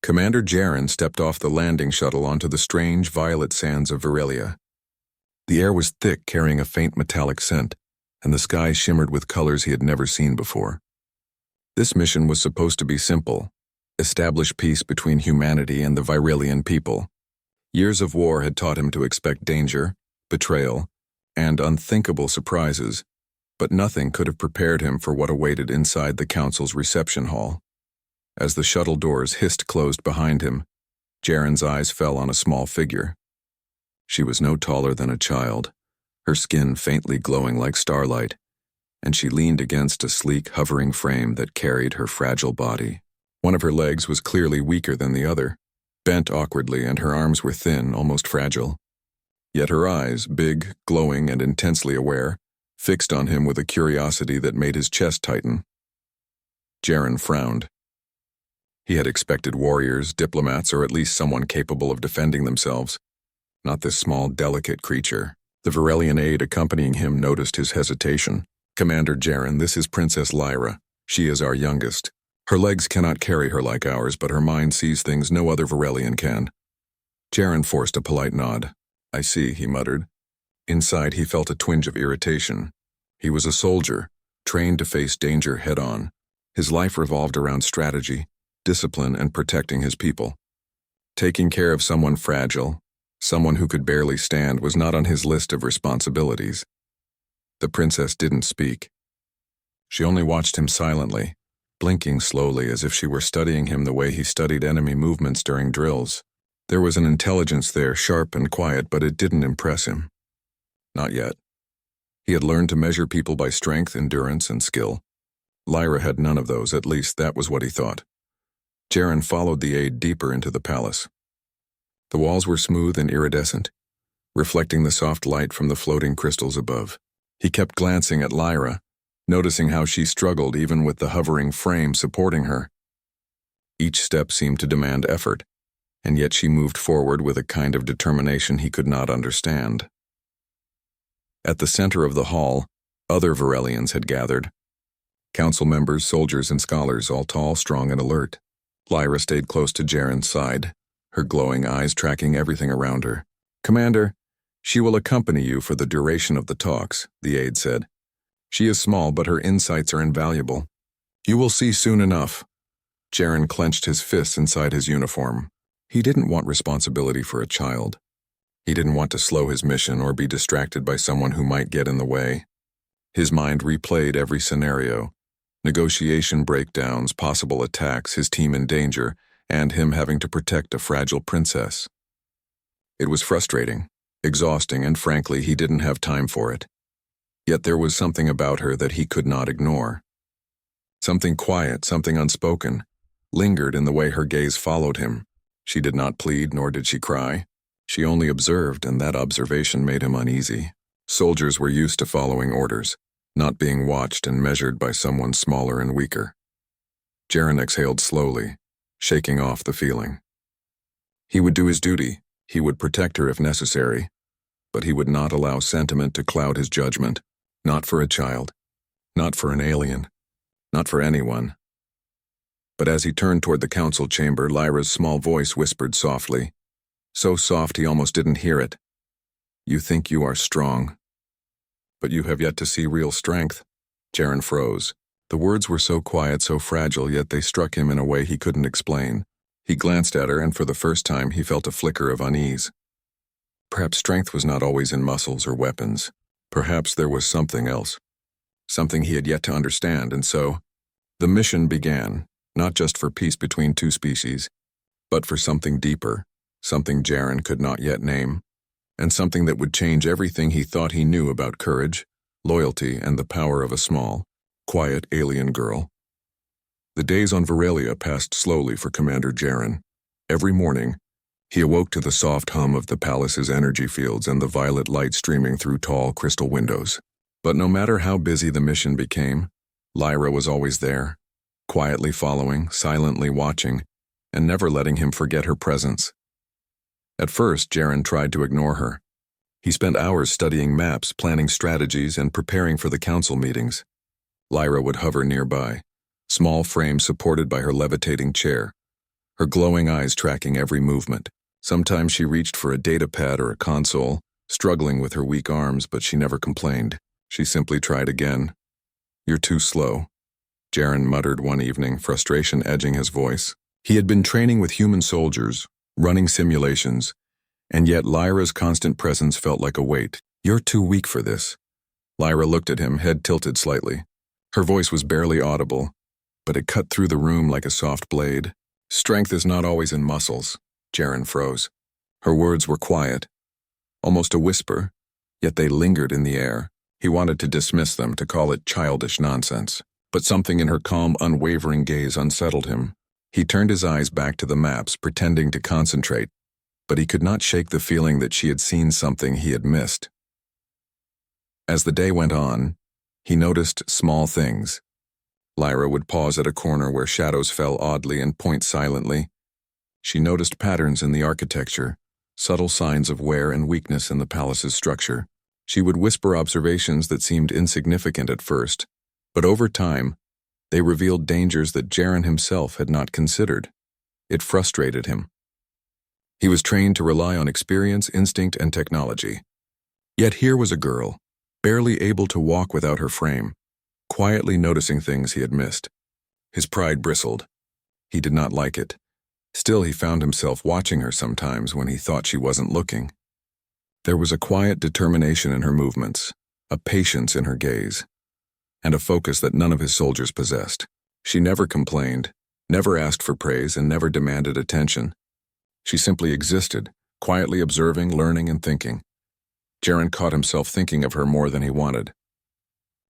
Commander Jaren stepped off the landing shuttle onto the strange violet sands of Virelia. The air was thick, carrying a faint metallic scent, and the sky shimmered with colors he had never seen before. This mission was supposed to be simple: establish peace between humanity and the Virelian people. Years of war had taught him to expect danger, betrayal, and unthinkable surprises, but nothing could have prepared him for what awaited inside the council's reception hall. As the shuttle doors hissed closed behind him, Jaren's eyes fell on a small figure. She was no taller than a child, her skin faintly glowing like starlight, and she leaned against a sleek, hovering frame that carried her fragile body. One of her legs was clearly weaker than the other, bent awkwardly, and her arms were thin, almost fragile. Yet her eyes, big, glowing, and intensely aware, fixed on him with a curiosity that made his chest tighten. Jaren frowned. He had expected warriors, diplomats, or at least someone capable of defending themselves, not this small, delicate creature. The Virelian aide accompanying him noticed his hesitation. "Commander Jaren, this is Princess Lyra. She is our youngest. Her legs cannot carry her like ours, but her mind sees things no other Virelian can." Jaren forced a polite nod. "I see," he muttered. Inside, he felt a twinge of irritation. He was a soldier, trained to face danger head-on. His life revolved around strategy, discipline, and protecting his people. Taking care of someone fragile, someone who could barely stand, was not on his list of responsibilities. The princess didn't speak. She only watched him silently, blinking slowly as if she were studying him the way he studied enemy movements during drills. There was an intelligence there, sharp and quiet, but it didn't impress him. Not yet. He had learned to measure people by strength, endurance, and skill. Lyra had none of those, at least that was what he thought. Jaren followed the aide deeper into the palace. The walls were smooth and iridescent, reflecting the soft light from the floating crystals above. He kept glancing at Lyra, noticing how she struggled even with the hovering frame supporting her. Each step seemed to demand effort, and yet she moved forward with a kind of determination he could not understand. At the center of the hall, other Virelians had gathered. Council members, soldiers, and scholars, all tall, strong, and alert. Lyra stayed close to Jaren's side, her glowing eyes tracking everything around her. "Commander, she will accompany you for the duration of the talks," the aide said. "She is small, but her insights are invaluable. You will see soon enough." Jaren clenched his fists inside his uniform. He didn't want responsibility for a child. He didn't want to slow his mission or be distracted by someone who might get in the way. His mind replayed every scenario: negotiation breakdowns, possible attacks, his team in danger, and him having to protect a fragile princess. It was frustrating, exhausting, and frankly, he didn't have time for it. Yet there was something about her that he could not ignore. Something quiet, something unspoken, lingered in the way her gaze followed him. She did not plead, nor did she cry. She only observed, and that observation made him uneasy. Soldiers were used to following orders, not being watched and measured by someone smaller and weaker. Jaren exhaled slowly, shaking off the feeling. He would do his duty, he would protect her if necessary, but he would not allow sentiment to cloud his judgment. Not for a child, not for an alien, not for anyone. But as he turned toward the council chamber, Lyra's small voice whispered softly, so soft he almost didn't hear it. "You think you are strong, but you have yet to see real strength." Jaren froze. The words were so quiet, so fragile, yet they struck him in a way he couldn't explain. He glanced at her, and for the first time he felt a flicker of unease. Perhaps strength was not always in muscles or weapons. Perhaps there was something else, something he had yet to understand, and so the mission began, not just for peace between two species, but for something deeper, something Jaren could not yet name, and something that would change everything he thought he knew about courage, loyalty, and the power of a small, quiet alien girl. The days on Virelia passed slowly for Commander Jaren. Every morning, he awoke to the soft hum of the palace's energy fields and the violet light streaming through tall crystal windows. But no matter how busy the mission became, Lyra was always there, quietly following, silently watching, and never letting him forget her presence. At first, Jaren tried to ignore her. He spent hours studying maps, planning strategies, and preparing for the council meetings. Lyra would hover nearby, small frame supported by her levitating chair, her glowing eyes tracking every movement. Sometimes she reached for a data pad or a console, struggling with her weak arms, but she never complained. She simply tried again. "You're too slow," Jaren muttered one evening, frustration edging his voice. He had been training with human soldiers, running simulations, and yet Lyra's constant presence felt like a weight. "You're too weak for this." Lyra looked at him, head tilted slightly. Her voice was barely audible, but it cut through the room like a soft blade. "Strength is not always in muscles." Jaren froze. Her words were quiet, almost a whisper, yet they lingered in the air. He wanted to dismiss them, to call it childish nonsense. But something in her calm, unwavering gaze unsettled him. He turned his eyes back to the maps, pretending to concentrate, but he could not shake the feeling that she had seen something he had missed. As the day went on, he noticed small things. Lyra would pause at a corner where shadows fell oddly and point silently. She noticed patterns in the architecture, subtle signs of wear and weakness in the palace's structure. She would whisper observations that seemed insignificant at first, but over time, they revealed dangers that Jaren himself had not considered. It frustrated him. He was trained to rely on experience, instinct, and technology. Yet here was a girl, barely able to walk without her frame, quietly noticing things he had missed. His pride bristled. He did not like it. Still, he found himself watching her sometimes when he thought she wasn't looking. There was a quiet determination in her movements, a patience in her gaze, and a focus that none of his soldiers possessed. She never complained, never asked for praise, and never demanded attention. She simply existed, quietly observing, learning, and thinking. Jaren caught himself thinking of her more than he wanted.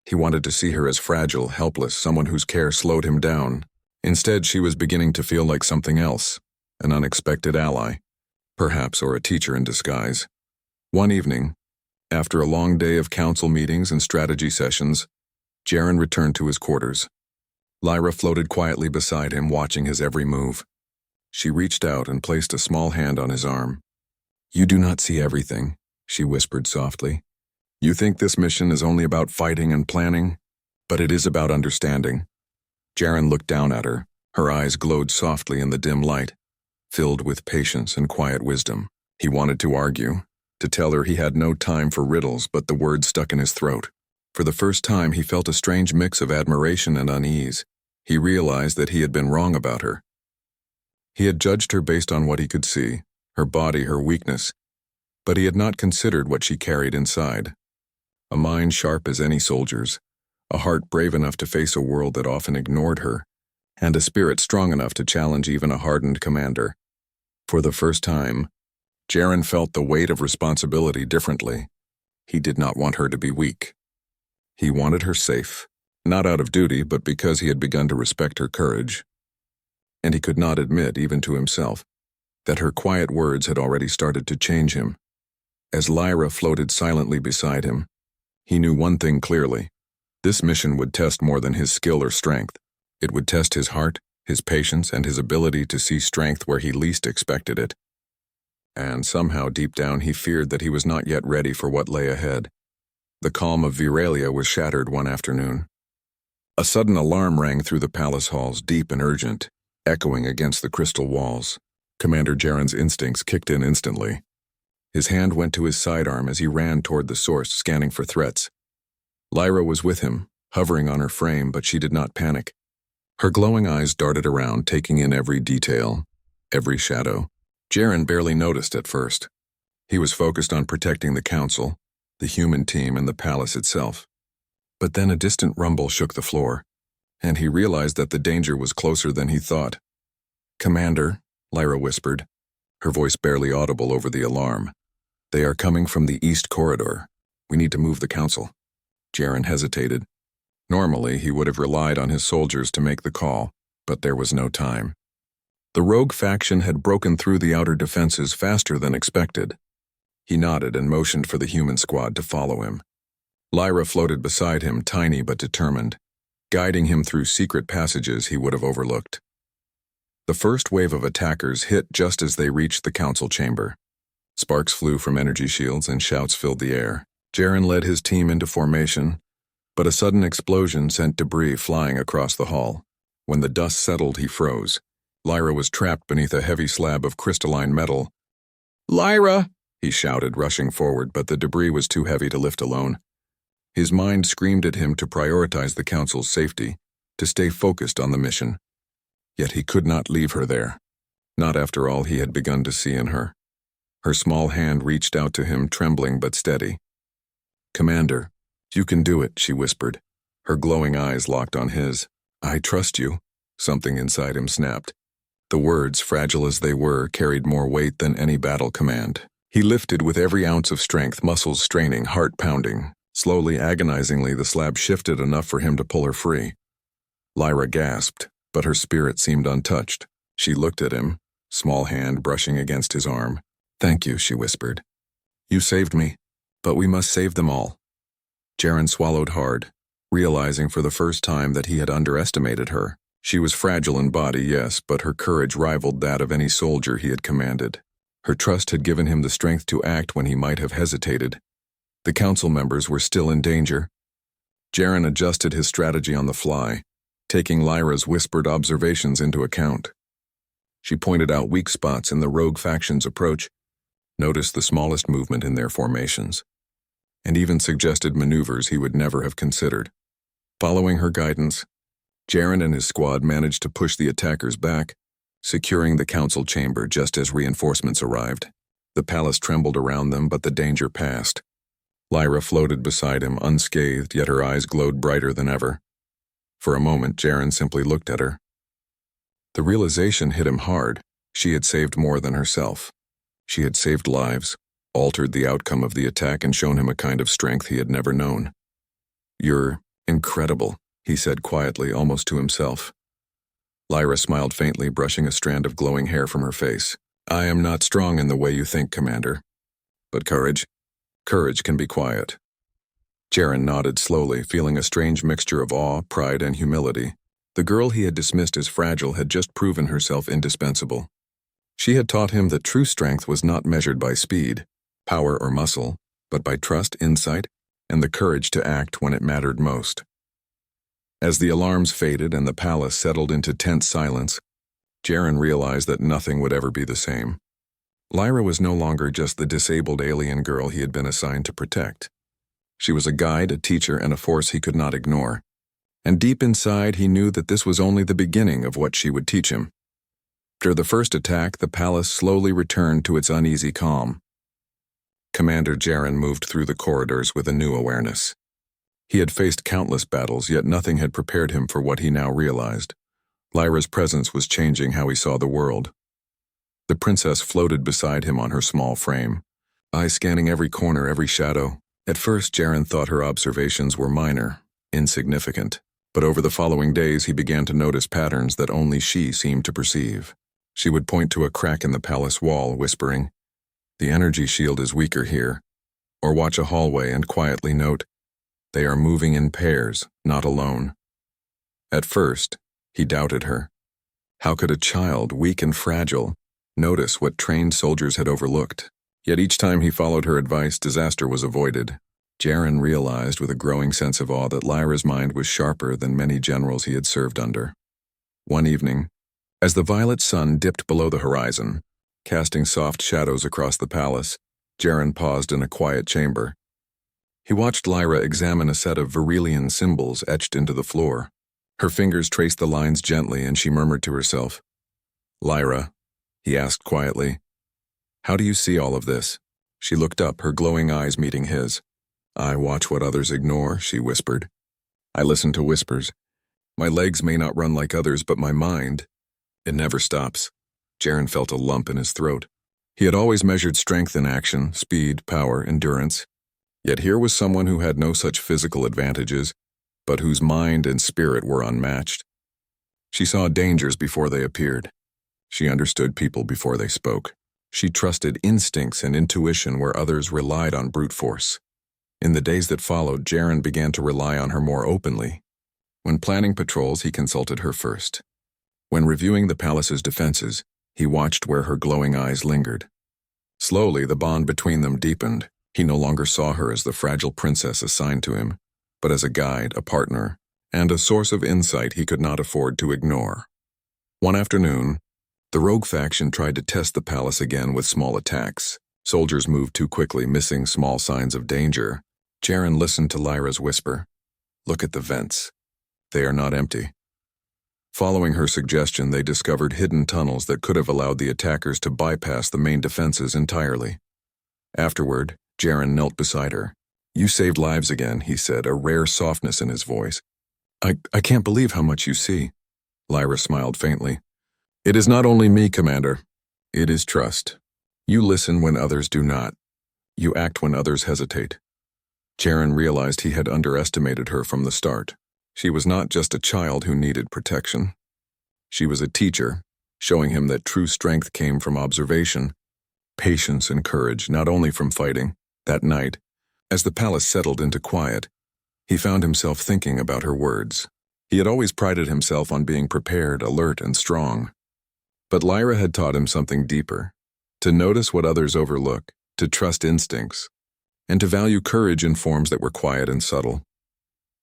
He wanted to see her as fragile, helpless, someone whose care slowed him down. Instead, she was beginning to feel like something else, an unexpected ally, perhaps, or a teacher in disguise. One evening, after a long day of council meetings and strategy sessions, Jaren returned to his quarters. Lyra floated quietly beside him, watching his every move. She reached out and placed a small hand on his arm. "You do not see everything," she whispered softly. "You think this mission is only about fighting and planning, but it is about understanding." Jaren looked down at her. Her eyes glowed softly in the dim light, filled with patience and quiet wisdom. He wanted to argue, to tell her he had no time for riddles, but the words stuck in his throat. For the first time, he felt a strange mix of admiration and unease. He realized that he had been wrong about her. He had judged her based on what he could see, her body, her weakness, but he had not considered what she carried inside. A mind sharp as any soldier's, a heart brave enough to face a world that often ignored her, and a spirit strong enough to challenge even a hardened commander. For the first time, Jaren felt the weight of responsibility differently. He did not want her to be weak. He wanted her safe, not out of duty, but because he had begun to respect her courage. And he could not admit, even to himself, that her quiet words had already started to change him. As Lyra floated silently beside him, he knew one thing clearly. This mission would test more than his skill or strength. It would test his heart, his patience, and his ability to see strength where he least expected it. And somehow deep down he feared that he was not yet ready for what lay ahead. The calm of Viralia was shattered one afternoon. A sudden alarm rang through the palace halls, deep and urgent, echoing against the crystal walls. Commander Jaren's instincts kicked in instantly. His hand went to his sidearm as he ran toward the source, scanning for threats. Lyra was with him, hovering on her frame, but she did not panic. Her glowing eyes darted around, taking in every detail, every shadow. Jaren barely noticed at first. He was focused on protecting the council, the human team, and the palace itself. But then a distant rumble shook the floor, and he realized that the danger was closer than he thought. "Commander," Lyra whispered, her voice barely audible over the alarm. "They are coming from the east corridor. We need to move the council." Jaren hesitated. Normally, he would have relied on his soldiers to make the call, but there was no time. The rogue faction had broken through the outer defenses faster than expected. He nodded and motioned for the human squad to follow him. Lyra floated beside him, tiny but determined, guiding him through secret passages he would have overlooked. The first wave of attackers hit just as they reached the council chamber. Sparks flew from energy shields and shouts filled the air. Jaren led his team into formation, but a sudden explosion sent debris flying across the hall. When the dust settled, he froze, Lyra was trapped beneath a heavy slab of crystalline metal. "Lyra!" he shouted, rushing forward, but the debris was too heavy to lift alone. His mind screamed at him to prioritize the Council's safety, to stay focused on the mission. Yet he could not leave her there, not after all he had begun to see in her. Her small hand reached out to him, trembling but steady. "Commander, you can do it," she whispered, her glowing eyes locked on his. "I trust you." Something inside him snapped. The words, fragile as they were, carried more weight than any battle command. He lifted with every ounce of strength, muscles straining, heart pounding. Slowly, agonizingly, the slab shifted enough for him to pull her free. Lyra gasped, but her spirit seemed untouched. She looked at him, small hand brushing against his arm. "Thank you," she whispered. "You saved me, but we must save them all." Jaren swallowed hard, realizing for the first time that he had underestimated her. She was fragile in body, yes, but her courage rivaled that of any soldier he had commanded. Her trust had given him the strength to act when he might have hesitated. The council members were still in danger. Jaren adjusted his strategy on the fly, taking Lyra's whispered observations into account. She pointed out weak spots in the rogue faction's approach, noticed the smallest movement in their formations, and even suggested maneuvers he would never have considered. Following her guidance, Jaren and his squad managed to push the attackers back, securing the council chamber just as reinforcements arrived. The palace trembled around them, but the danger passed. Lyra floated beside him, unscathed, yet her eyes glowed brighter than ever. For a moment, Jaren simply looked at her. The realization hit him hard. She had saved more than herself. She had saved lives, altered the outcome of the attack, and shown him a kind of strength he had never known. "You're incredible," he said quietly, almost to himself. Lyra smiled faintly, brushing a strand of glowing hair from her face. "I am not strong in the way you think, Commander. But courage can be quiet." Jaren nodded slowly, feeling a strange mixture of awe, pride, and humility. The girl he had dismissed as fragile had just proven herself indispensable. She had taught him that true strength was not measured by speed, power, or muscle, but by trust, insight, and the courage to act when it mattered most. As the alarms faded and the palace settled into tense silence, Jaren realized that nothing would ever be the same. Lyra was no longer just the disabled alien girl he had been assigned to protect. She was a guide, a teacher, and a force he could not ignore. And deep inside, he knew that this was only the beginning of what she would teach him. After the first attack, the palace slowly returned to its uneasy calm. Commander Jaren moved through the corridors with a new awareness. He had faced countless battles, yet nothing had prepared him for what he now realized. Lyra's presence was changing how he saw the world. The princess floated beside him on her small frame, eyes scanning every corner, every shadow. At first, Jaren thought her observations were minor, insignificant, but over the following days he began to notice patterns that only she seemed to perceive. She would point to a crack in the palace wall, whispering, "The energy shield is weaker here," or watch a hallway and quietly note, "They are moving in pairs, not alone." At first, he doubted her. How could a child, weak and fragile, notice what trained soldiers had overlooked? Yet each time he followed her advice, disaster was avoided. Jaren realized with a growing sense of awe that Lyra's mind was sharper than many generals he had served under. One evening, as the violet sun dipped below the horizon, casting soft shadows across the palace, Jaren paused in a quiet chamber. He watched Lyra examine a set of Virelian symbols etched into the floor. Her fingers traced the lines gently, and she murmured to herself. "Lyra," he asked quietly, "how do you see all of this?" She looked up, her glowing eyes meeting his. "I watch what others ignore," she whispered. "I listen to whispers. My legs may not run like others, but my mind, it never stops." Jaren felt a lump in his throat. He had always measured strength in action, speed, power, endurance. Yet here was someone who had no such physical advantages, but whose mind and spirit were unmatched. She saw dangers before they appeared. She understood people before they spoke. She trusted instincts and intuition where others relied on brute force. In the days that followed, Jaren began to rely on her more openly. When planning patrols, he consulted her first. When reviewing the palace's defenses, he watched where her glowing eyes lingered. Slowly, the bond between them deepened. He no longer saw her as the fragile princess assigned to him, but as a guide, a partner, and a source of insight he could not afford to ignore. One afternoon, The rogue faction tried to test the palace again with small attacks. Soldiers moved too quickly, missing small signs of danger. Jaren listened to Lyra's whisper. Look at the vents. They are not empty. Following her suggestion, they discovered hidden tunnels that could have allowed the attackers to bypass the main defenses entirely. Afterward, Jaren knelt beside her. You saved lives again, he said, a rare softness in his voice. I can't believe how much you see. Lyra smiled faintly. It is not only me, Commander. It is trust. You listen when others do not. You act when others hesitate. Jaren realized he had underestimated her from the start. She was not just a child who needed protection. She was a teacher, showing him that true strength came from observation, patience and courage, not only from fighting. That night, as the palace settled into quiet, he found himself thinking about her words. He had always prided himself on being prepared, alert, and strong. But Lyra had taught him something deeper, to notice what others overlook, to trust instincts, and to value courage in forms that were quiet and subtle.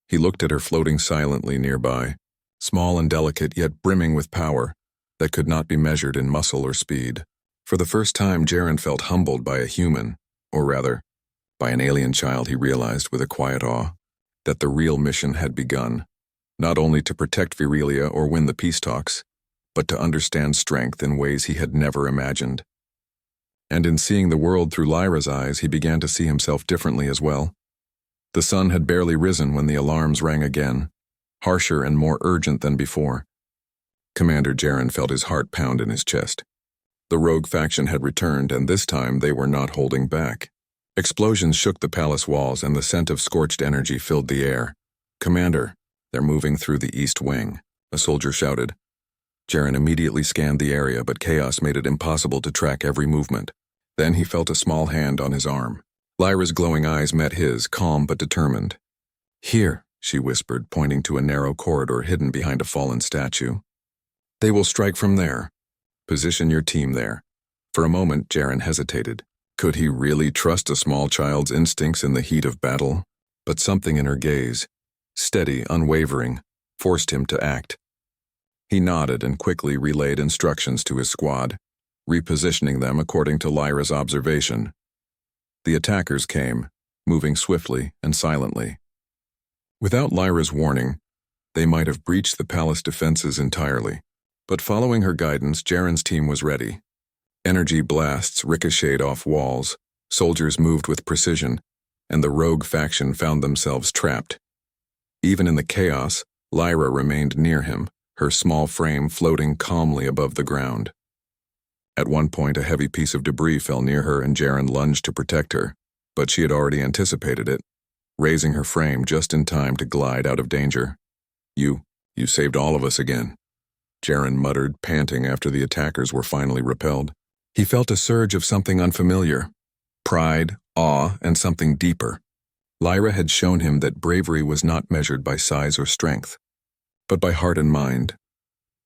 He looked at her floating silently nearby, small and delicate yet brimming with power that could not be measured in muscle or speed. For the first time, Jaren felt humbled by a human, or rather, by an alien child. He realized with a quiet awe that the real mission had begun, not only to protect Virelia or win the peace talks, but to understand strength in ways he had never imagined. And in seeing the world through Lyra's eyes, he began to see himself differently as well. The sun had barely risen when the alarms rang again, harsher and more urgent than before. Commander Jaren felt his heart pound in his chest. The rogue faction had returned, and this time they were not holding back. Explosions shook the palace walls, and the scent of scorched energy filled the air. Commander, they're moving through the east wing, a soldier shouted. Jaren immediately scanned the area, but chaos made it impossible to track every movement. Then he felt a small hand on his arm. Lyra's glowing eyes met his, calm but determined. Here, she whispered, pointing to a narrow corridor hidden behind a fallen statue. They will strike from there. Position your team there. For a moment, Jaren hesitated. Could he really trust a small child's instincts in the heat of battle? But something in her gaze, steady, unwavering, forced him to act. He nodded and quickly relayed instructions to his squad, repositioning them according to Lyra's observation. The attackers came, moving swiftly and silently. Without Lyra's warning, they might have breached the palace defenses entirely. But following her guidance, Jaren's team was ready. Energy blasts ricocheted off walls, soldiers moved with precision, and the rogue faction found themselves trapped. Even in the chaos, Lyra remained near him, her small frame floating calmly above the ground. At one point, a heavy piece of debris fell near her and Jaren lunged to protect her, but she had already anticipated it, raising her frame just in time to glide out of danger. You saved all of us again, Jaren muttered, panting after the attackers were finally repelled. He felt a surge of something unfamiliar, pride, awe, and something deeper. Lyra had shown him that bravery was not measured by size or strength, but by heart and mind.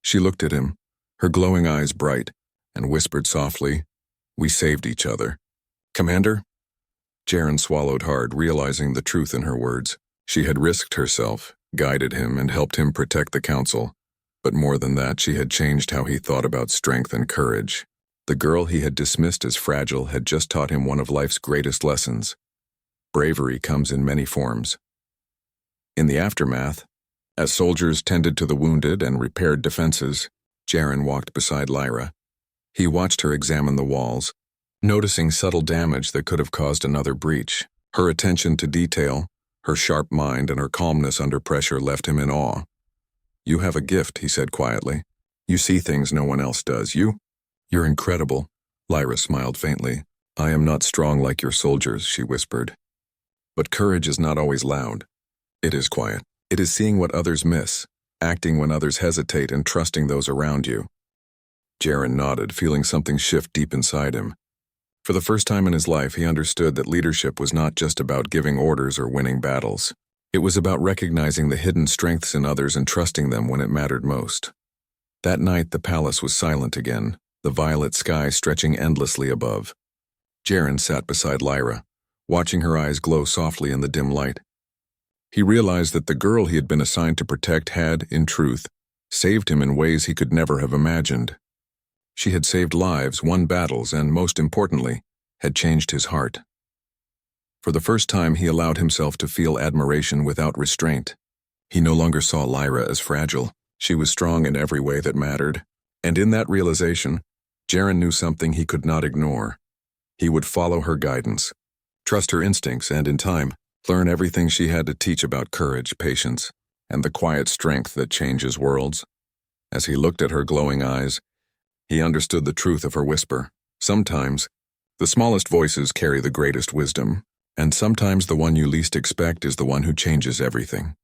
She looked at him, her glowing eyes bright, and whispered softly, We saved each other. Commander? Jaren swallowed hard, realizing the truth in her words. She had risked herself, guided him, and helped him protect the council. But more than that, she had changed how he thought about strength and courage. The girl he had dismissed as fragile had just taught him one of life's greatest lessons. Bravery comes in many forms. In the aftermath, as soldiers tended to the wounded and repaired defenses, Jaren walked beside Lyra. He watched her examine the walls, noticing subtle damage that could have caused another breach. Her attention to detail, her sharp mind, and her calmness under pressure left him in awe. You have a gift, he said quietly. You see things no one else does. You're incredible. Lyra smiled faintly. I am not strong like your soldiers, she whispered. But courage is not always loud. It is quiet. It is seeing what others miss, acting when others hesitate, and trusting those around you. Jaren nodded, feeling something shift deep inside him. For the first time in his life, he understood that leadership was not just about giving orders or winning battles. It was about recognizing the hidden strengths in others and trusting them when it mattered most. That night, the palace was silent again, the violet sky stretching endlessly above. Jaren sat beside Lyra, watching her eyes glow softly in the dim light. He realized that the girl he had been assigned to protect had, in truth, saved him in ways he could never have imagined. She had saved lives, won battles, and most importantly, had changed his heart. For the first time, he allowed himself to feel admiration without restraint. He no longer saw Lyra as fragile. She was strong in every way that mattered. And in that realization, Jaren knew something he could not ignore. He would follow her guidance, trust her instincts, and in time, learn everything she had to teach about courage, patience, and the quiet strength that changes worlds. As he looked at her glowing eyes, he understood the truth of her whisper. Sometimes, the smallest voices carry the greatest wisdom, and sometimes the one you least expect is the one who changes everything.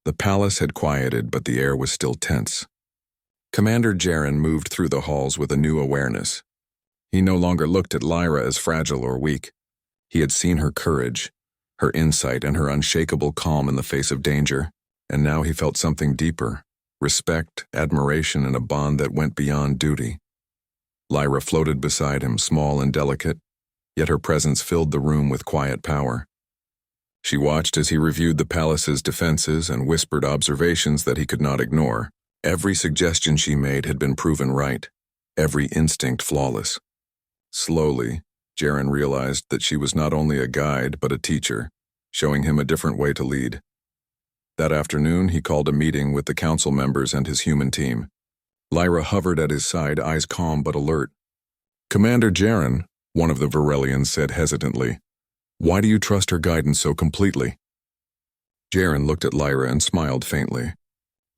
The palace had quieted, but the air was still tense. Commander Jaren moved through the halls with a new awareness. He no longer looked at Lyra as fragile or weak. He had seen her courage, her insight, and her unshakable calm in the face of danger, and now he felt something deeper: respect, admiration, and a bond that went beyond duty. Lyra floated beside him, small and delicate, yet her presence filled the room with quiet power. She watched as he reviewed the palace's defenses and whispered observations that he could not ignore. Every suggestion she made had been proven right, every instinct flawless. Slowly, Jaren realized that she was not only a guide but a teacher, showing him a different way to lead. That afternoon, he called a meeting with the council members and his human team. Lyra hovered at his side, eyes calm but alert. "Commander Jaren," one of the Varelians said hesitantly, "why do you trust her guidance so completely?" Jaren looked at Lyra and smiled faintly.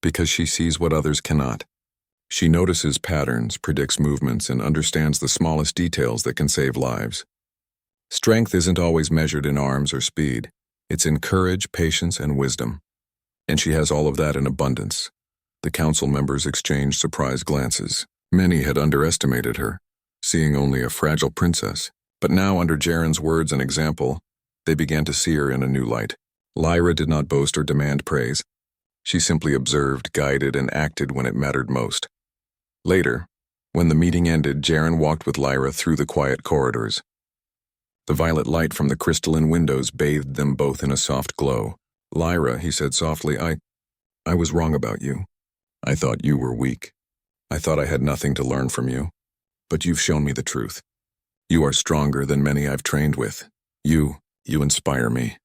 "Because she sees what others cannot. She notices patterns, predicts movements, and understands the smallest details that can save lives. Strength isn't always measured in arms or speed. It's in courage, patience, and wisdom. And she has all of that in abundance." The council members exchanged surprised glances. Many had underestimated her, seeing only a fragile princess. But now, under Jaren's words and example, they began to see her in a new light. Lyra did not boast or demand praise. She simply observed, guided, and acted when it mattered most. Later, when the meeting ended, Jaren walked with Lyra through the quiet corridors. The violet light from the crystalline windows bathed them both in a soft glow. "Lyra," he said softly, I was wrong about you. I thought you were weak. I thought I had nothing to learn from you. But you've shown me the truth. You are stronger than many I've trained with. You inspire me."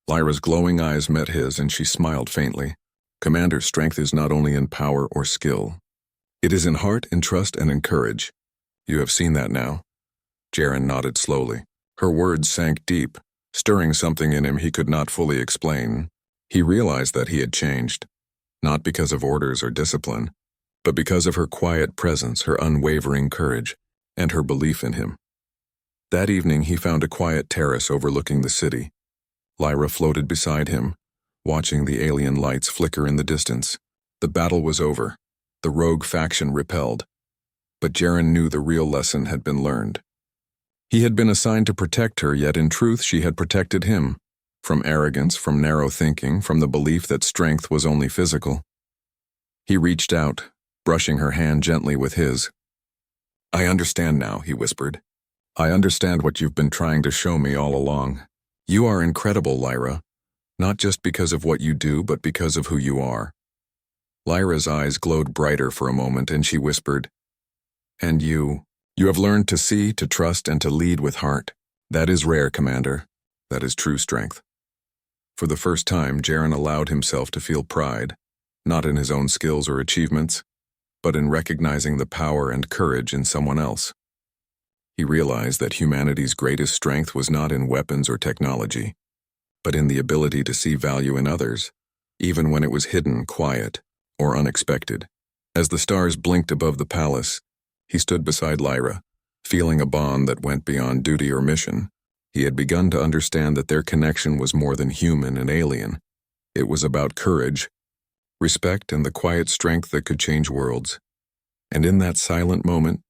Lyra's glowing eyes met his, and she smiled faintly. "Commander, strength is not only in power or skill. It is in heart, in trust, and in courage. You have seen that now." Jaren nodded slowly. Her words sank deep, stirring something in him he could not fully explain. He realized that he had changed, not because of orders or discipline, but because of her quiet presence, her unwavering courage, and her belief in him. That evening he found a quiet terrace overlooking the city. Lyra floated beside him, watching the alien lights flicker in the distance. The battle was over, the rogue faction repelled, but Jaren knew the real lesson had been learned. He had been assigned to protect her, yet in truth she had protected him, from arrogance, from narrow thinking, from the belief that strength was only physical. He reached out, brushing her hand gently with his. "I understand now," he whispered. "I understand what you've been trying to show me all along. You are incredible, Lyra, not just because of what you do, but because of who you are." Lyra's eyes glowed brighter for a moment, and she whispered, "And you have learned to see, to trust, and to lead with heart. That is rare, Commander. That is true strength." For the first time, Jaren allowed himself to feel pride, not in his own skills or achievements, but in recognizing the power and courage in someone else. He realized that humanity's greatest strength was not in weapons or technology, but in the ability to see value in others, even when it was hidden, quiet, or unexpected. As the stars blinked above the palace, he stood beside Lyra, feeling a bond that went beyond duty or mission. He had begun to understand that their connection was more than human and alien. It was about courage, respect, and the quiet strength that could change worlds. And in that silent moment,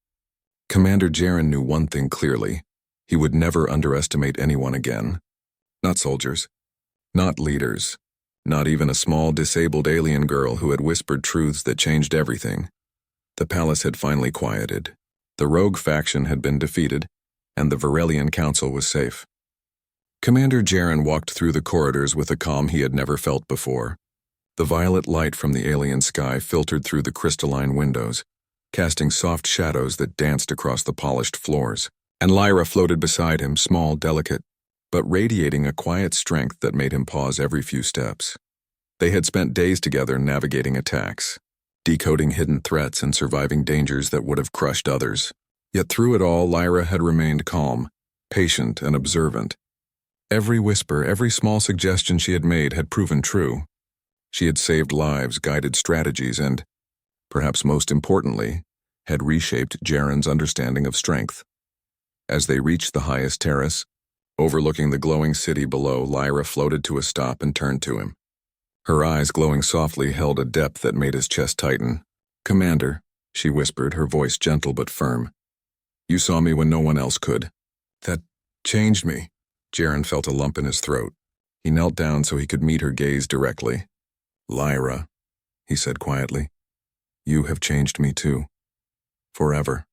Commander Jaren knew one thing clearly: he would never underestimate anyone again. Not soldiers, not leaders, not even a small disabled alien girl who had whispered truths that changed everything. The palace had finally quieted. The rogue faction had been defeated, and the Varelian Council was safe. Commander Jaren walked through the corridors with a calm he had never felt before. The violet light from the alien sky filtered through the crystalline windows, casting soft shadows that danced across the polished floors. And Lyra floated beside him, small, delicate, but radiating a quiet strength that made him pause every few steps. They had spent days together navigating attacks, decoding hidden threats and surviving dangers that would have crushed others. Yet through it all, Lyra had remained calm, patient, and observant. Every whisper, every small suggestion she had made had proven true. She had saved lives, guided strategies, and, perhaps most importantly, had reshaped Jaren's understanding of strength. As they reached the highest terrace, overlooking the glowing city below, Lyra floated to a stop and turned to him. Her eyes, glowing softly, held a depth that made his chest tighten. "Commander," she whispered, her voice gentle but firm. "You saw me when no one else could. That changed me." Jaren felt a lump in his throat. He knelt down so he could meet her gaze directly. "Lyra," he said quietly, "you have changed me too. Forever.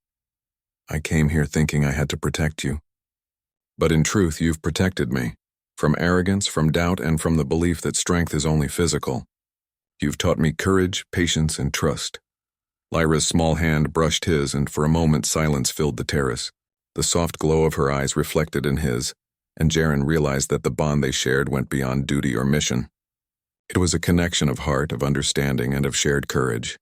I came here thinking I had to protect you. But in truth, you've protected me. From arrogance, from doubt, and from the belief that strength is only physical. You've taught me courage, patience, and trust." Lyra's small hand brushed his, and for a moment silence filled the terrace. The soft glow of her eyes reflected in his, and Jaren realized that the bond they shared went beyond duty or mission. It was a connection of heart, of understanding, and of shared courage.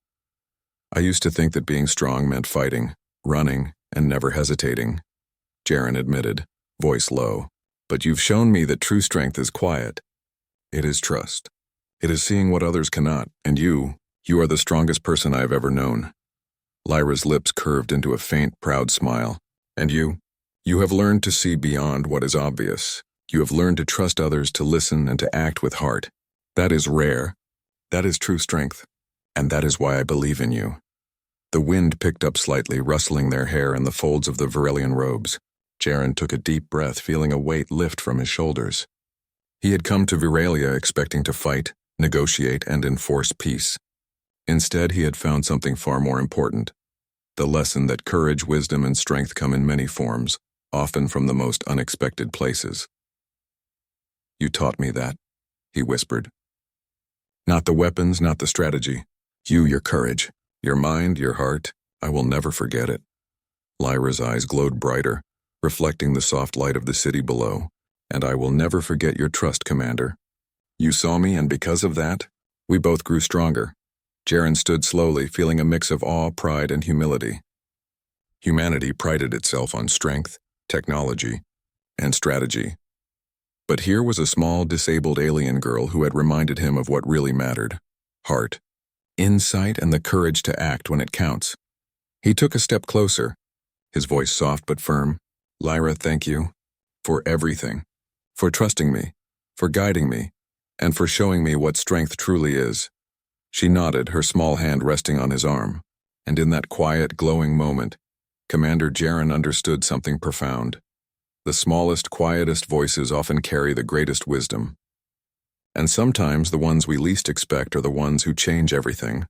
"I used to think that being strong meant fighting, running, and never hesitating," Jaren admitted, voice low. "But you've shown me that true strength is quiet. It is trust. It is seeing what others cannot, and you are the strongest person I have ever known." Lyra's lips curved into a faint, proud smile. "And you have learned to see beyond what is obvious. You have learned to trust others, to listen, and to act with heart. That is rare. That is true strength. And that is why I believe in you." The wind picked up slightly, rustling their hair in the folds of the Virelian robes. Jaren took a deep breath, feeling a weight lift from his shoulders. He had come to Virelia expecting to fight, negotiate, and enforce peace. Instead, he had found something far more important: the lesson that courage, wisdom, and strength come in many forms, often from the most unexpected places. "You taught me that," he whispered. "Not the weapons, not the strategy. Your courage, your mind, your heart. I will never forget it." Lyra's eyes glowed brighter, reflecting the soft light of the city below. "And I will never forget your trust, Commander. You saw me, and because of that, we both grew stronger." Jaren stood slowly, feeling a mix of awe, pride, and humility. Humanity prided itself on strength, technology, and strategy. But here was a small, disabled alien girl who had reminded him of what really mattered: heart, insight, and the courage to act when it counts. He took a step closer, his voice soft but firm. "Lyra, thank you for everything, for trusting me, for guiding me, and for showing me what strength truly is." She nodded, her small hand resting on his arm, and in that quiet, glowing moment, Commander Jaren understood something profound. The smallest, quietest voices often carry the greatest wisdom. And sometimes the ones we least expect are the ones who change everything.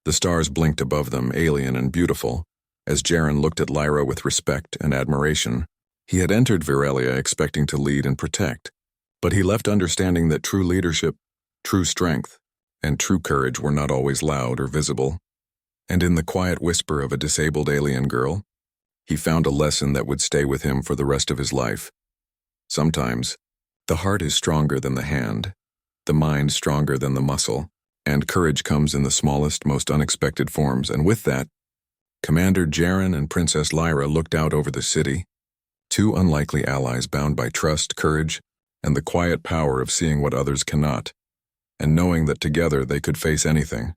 The stars blinked above them, alien and beautiful, as Jaren looked at Lyra with respect and admiration. He had entered Virelia expecting to lead and protect, but he left understanding that true leadership, true strength, and true courage were not always loud or visible. And in the quiet whisper of a disabled alien girl, he found a lesson that would stay with him for the rest of his life. Sometimes, the heart is stronger than the hand, the mind stronger than the muscle, and courage comes in the smallest, most unexpected forms. And with that, Commander Jaren and Princess Lyra looked out over the city, two unlikely allies bound by trust, courage, and the quiet power of seeing what others cannot, and knowing that together they could face anything.